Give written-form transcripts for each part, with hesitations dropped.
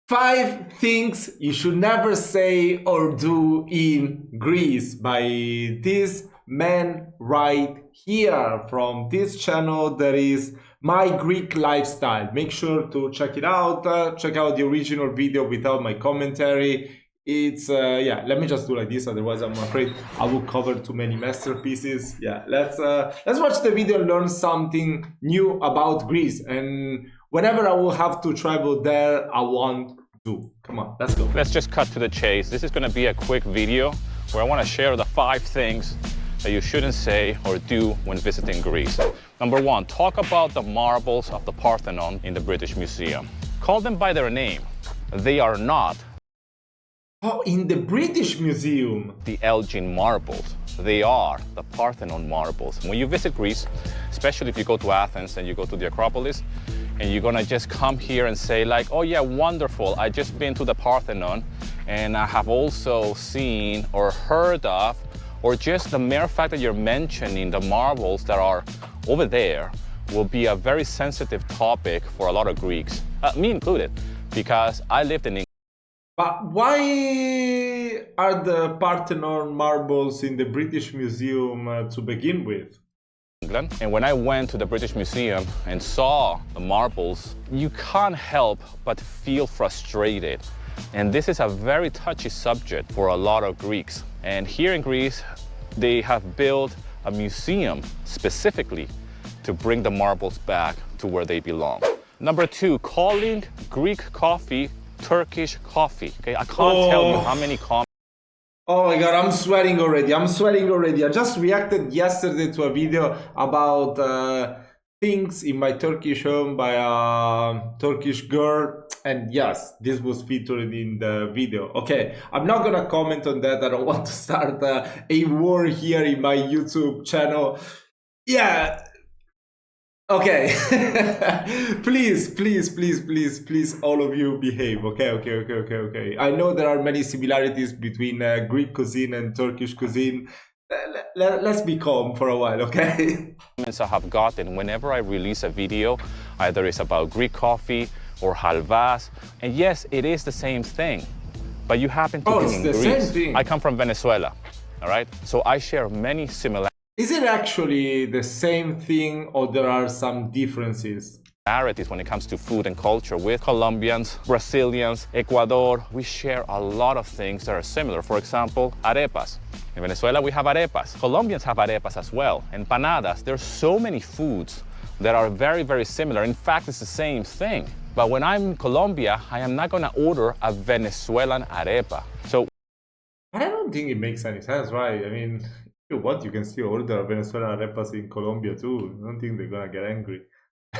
5 things you should never say or do in Greece by this man right here from this channel that is My Greek Lifestyle. Make sure to check it out. Check out the original video without my commentary. It's yeah, let me just do like this, otherwise I'm afraid I will cover too many masterpieces. Yeah, let's watch the video and learn something new about Greece. And whenever I will have to travel there, I want to. Come on, let's go. Let's just cut to the chase. This is going to be a quick video where I want to share the 5 things that you shouldn't say or do when visiting Greece. Number 1, talk about the marbles of the Parthenon in the British Museum. Call them by their name. They are not Oh, in the British Museum. the Elgin marbles. They are the Parthenon marbles. When you visit Greece, especially if you go to Athens and you go to the Acropolis, and you're gonna just come here and say like, oh yeah, wonderful, I just been to the Parthenon and I have also seen or heard of, or just the mere fact that you're mentioning the marbles that are over there will be a very sensitive topic for a lot of Greeks, me included, because I lived in England. But why are the Parthenon marbles in the British Museum to begin with? And when I went to the British Museum and saw the marbles, you can't help but feel frustrated. And this is a very touchy subject for a lot of Greeks. And here in Greece, they have built a museum specifically to bring the marbles back to where they belong. Number 2, calling Greek coffee Turkish coffee. Okay, I can't tell you how many comments. Oh my god, I'm sweating already. I'm sweating already. I just reacted yesterday to a video about things in my Turkish home by a Turkish girl. And yes, this was featured in the video. Okay, I'm not gonna comment on that. I don't want to start a war here in my YouTube channel. Yeah. Okay. Please, all of you behave. Okay. I know there are many similarities between Greek cuisine and Turkish cuisine. Let's be calm for a while, okay? I have gotten whenever I release a video, either it's about Greek coffee or halvas, and yes, it is the same thing, but you happen to be in Greece. Same thing. I come from Venezuela, all right? So I share many similarities. Is it actually the same thing, or there are some differences? When it comes to food and culture with Colombians, Brazilians, Ecuador, we share a lot of things that are similar. For example, arepas. In Venezuela, we have arepas. Colombians have arepas as well. Empanadas. There's so many foods that are very, very similar. In fact, it's the same thing. But when I'm in Colombia, I am not gonna order a Venezuelan arepa. So I don't think it makes any sense, right? I mean, if you want, you can still order Venezuelan arepas in Colombia too. I don't think they're gonna get angry.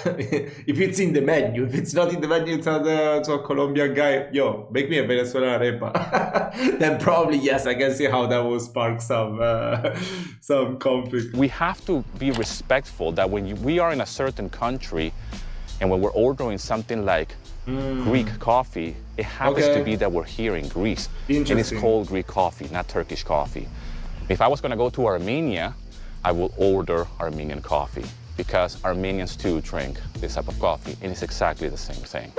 If it's in the menu. If it's not in the menu, tell to a Colombian guy, yo, make me a Venezuelan arepa. Then probably, yes, I can see how that will spark some conflict. We have to be respectful that when we are in a certain country and when we're ordering something like Greek coffee, it happens to be that we're here in Greece. And it's called Greek coffee, not Turkish coffee. If I was gonna go to Armenia, I will order Armenian coffee, because Armenians too drink this type of coffee, and it's exactly the same thing.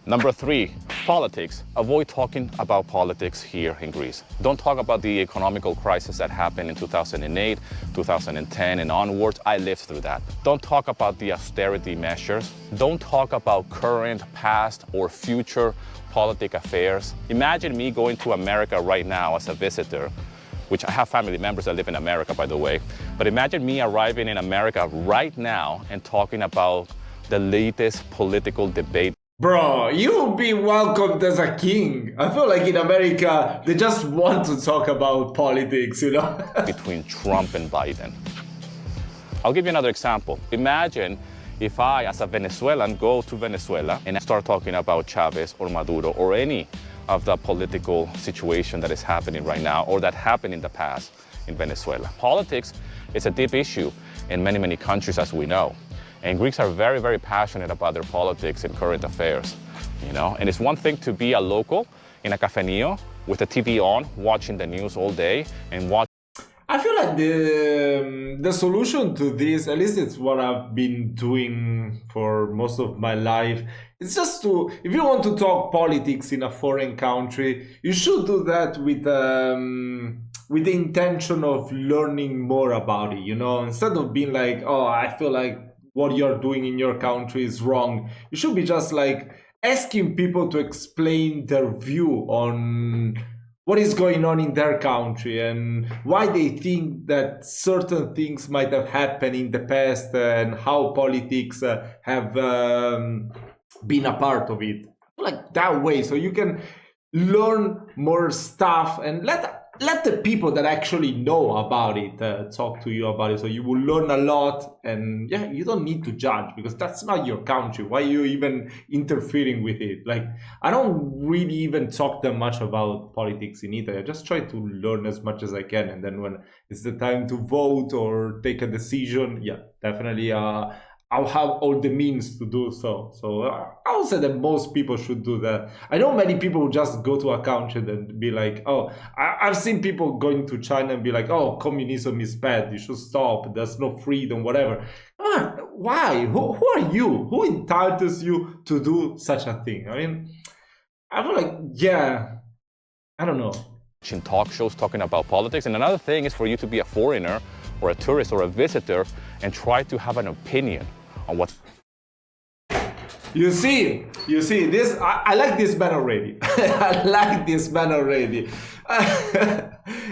Number 3, politics. Avoid talking about politics here in Greece. Don't talk about the economical crisis that happened in 2008, 2010 and onwards. I lived through that. Don't talk about the austerity measures. Don't talk about current, past or future politic affairs. Imagine me going to America right now as a visitor, which I have family members that live in America, by the way. But imagine me arriving in America right now and talking about the latest political debate. Bro, you'll be welcomed as a king. I feel like in America, they just want to talk about politics, you know? Between Trump and Biden. I'll give you another example. Imagine if I, as a Venezuelan, go to Venezuela and start talking about Chavez or Maduro or any of the political situation that is happening right now or that happened in the past in Venezuela. Politics is a deep issue in many, many countries, as we know. And Greeks are very, very passionate about their politics and current affairs, you know? And it's one thing to be a local in a cafeño with the TV on, watching the news all day and watch. I feel like yeah, the solution to this, at least it's what I've been doing for most of my life. It's just to, if you want to talk politics in a foreign country, you should do that with the intention of learning more about it. You know, instead of being like, oh, I feel like what you're doing in your country is wrong. You should be just like asking people to explain their view on what is going on in their country and why they think that certain things might have happened in the past and how politics have been a part of it. Like that way, so you can learn more stuff and let the people that actually know about it talk to you about it, so you will learn a lot. And yeah, you don't need to judge because that's not your country. Why are you even interfering with it? Like, I don't really even talk that much about politics in Italy. I just try to learn as much as I can, and then when it's the time to vote or take a decision, yeah, definitely I'll have all the means to do so. So I would say that most people should do that. I know many people who just go to a country and be like, oh, I've seen people going to China and be like, oh, communism is bad, you should stop, there's no freedom, whatever. Why? Who are you? Who entitles you to do such a thing? I mean, I feel like, yeah, I don't know. In talk shows talking about politics. And another thing is for you to be a foreigner or a tourist or a visitor and try to have an opinion on what you see this. I like this man already. I like this man already.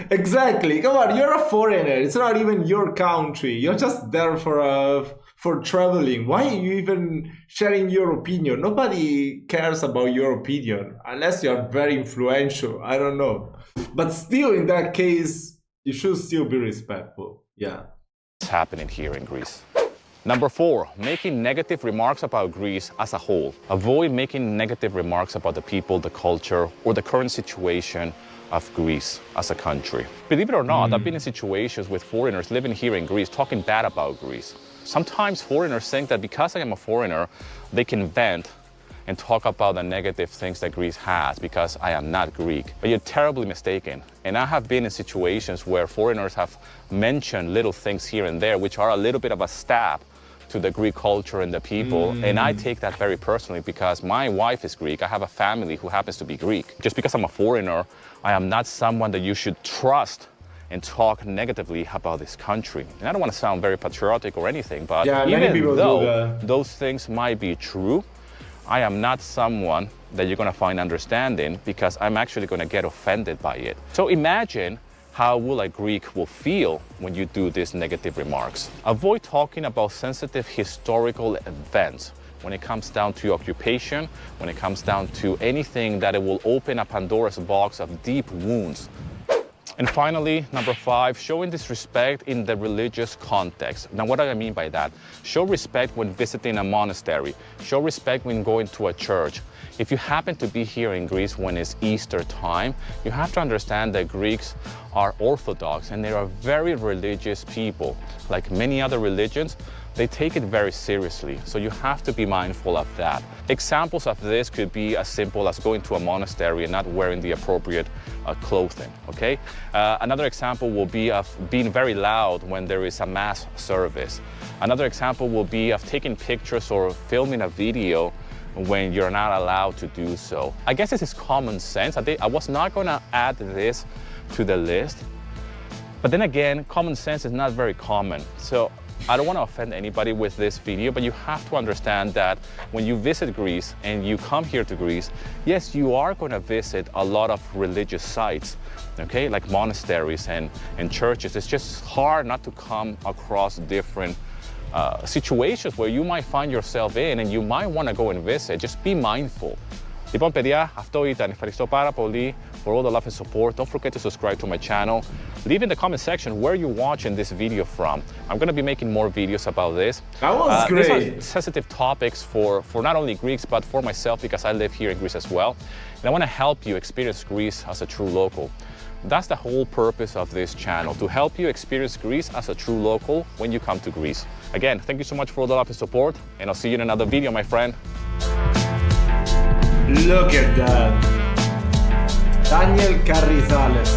Exactly. Come on, you're a foreigner. It's not even your country. You're just there for traveling. Why are you even sharing your opinion? Nobody cares about your opinion unless you're very influential. I don't know. But still, in that case, you should still be respectful. Yeah. What's happening here in Greece. Number 4, making negative remarks about Greece as a whole. Avoid making negative remarks about the people, the culture, or the current situation of Greece as a country. Believe it or not, I've been in situations with foreigners living here in Greece talking bad about Greece. Sometimes foreigners think that because I am a foreigner, they can vent and talk about the negative things that Greece has because I am not Greek. But you're terribly mistaken. And I have been in situations where foreigners have mentioned little things here and there which are a little bit of a stab to the Greek culture and the people. And I take that very personally because my wife is Greek. I have a family who happens to be Greek. Just because I'm a foreigner, I am not someone that you should trust and talk negatively about this country. And I don't want to sound very patriotic or anything, but yeah, even though those things might be true, I am not someone that you're going to find understanding because I'm actually going to get offended by it. So imagine how will a Greek will feel when you do these negative remarks. Avoid talking about sensitive historical events when it comes down to occupation, when it comes down to anything that it will open a Pandora's box of deep wounds. And finally, number 5, showing disrespect in the religious context. Now, what do I mean by that? Show respect when visiting a monastery. Show respect when going to a church. If you happen to be here in Greece when it's Easter time, you have to understand that Greeks are Orthodox and they are very religious people. Like many other religions, they take it very seriously, so you have to be mindful of that. Examples of this could be as simple as going to a monastery and not wearing the appropriate clothing, okay? Another example will be of being very loud when there is a mass service. Another example will be of taking pictures or filming a video when you're not allowed to do so. I guess this is common sense. I was not gonna add this to the list, but then again, common sense is not very common. So I don't want to offend anybody with this video, but you have to understand that when you visit Greece and you come here to Greece, yes, you are going to visit a lot of religious sites, okay, like monasteries and churches. It's just hard not to come across different situations where you might find yourself in and you might want to go and visit. Just be mindful. Λοιπόν, παιδιά, αυτό ήταν. Ευχαριστώ πάρα πολύ for all the love and support. Don't forget to subscribe to my channel. Leave in the comment section where you're watching this video from. I'm going to be making more videos about this. That was great. These are sensitive topics for not only Greeks, but for myself because I live here in Greece as well. And I want to help you experience Greece as a true local. That's the whole purpose of this channel, to help you experience Greece as a true local when you come to Greece. Again, thank you so much for all the love and support, and I'll see you in another video, my friend. Look at that. Daniel Carrizales.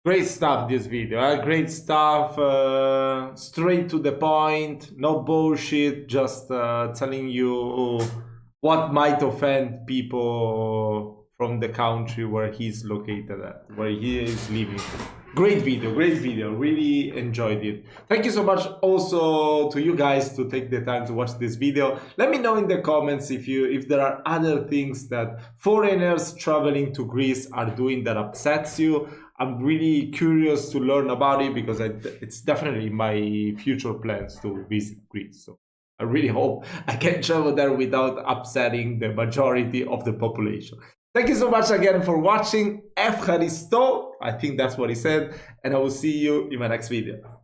Great stuff, this video. Great stuff. Straight to the point. No bullshit. Just telling you what might offend people from the country where he's located at, where he is living. Great video, great video. Really enjoyed it. Thank you so much also to you guys to take the time to watch this video. Let me know in the comments if there are other things that foreigners traveling to Greece are doing that upsets you. I'm really curious to learn about it because it's definitely my future plans to visit Greece. So I really hope I can travel there without upsetting the majority of the population. Thank you so much again for watching. Efcharisto, I think that's what he said, and I will see you in my next video.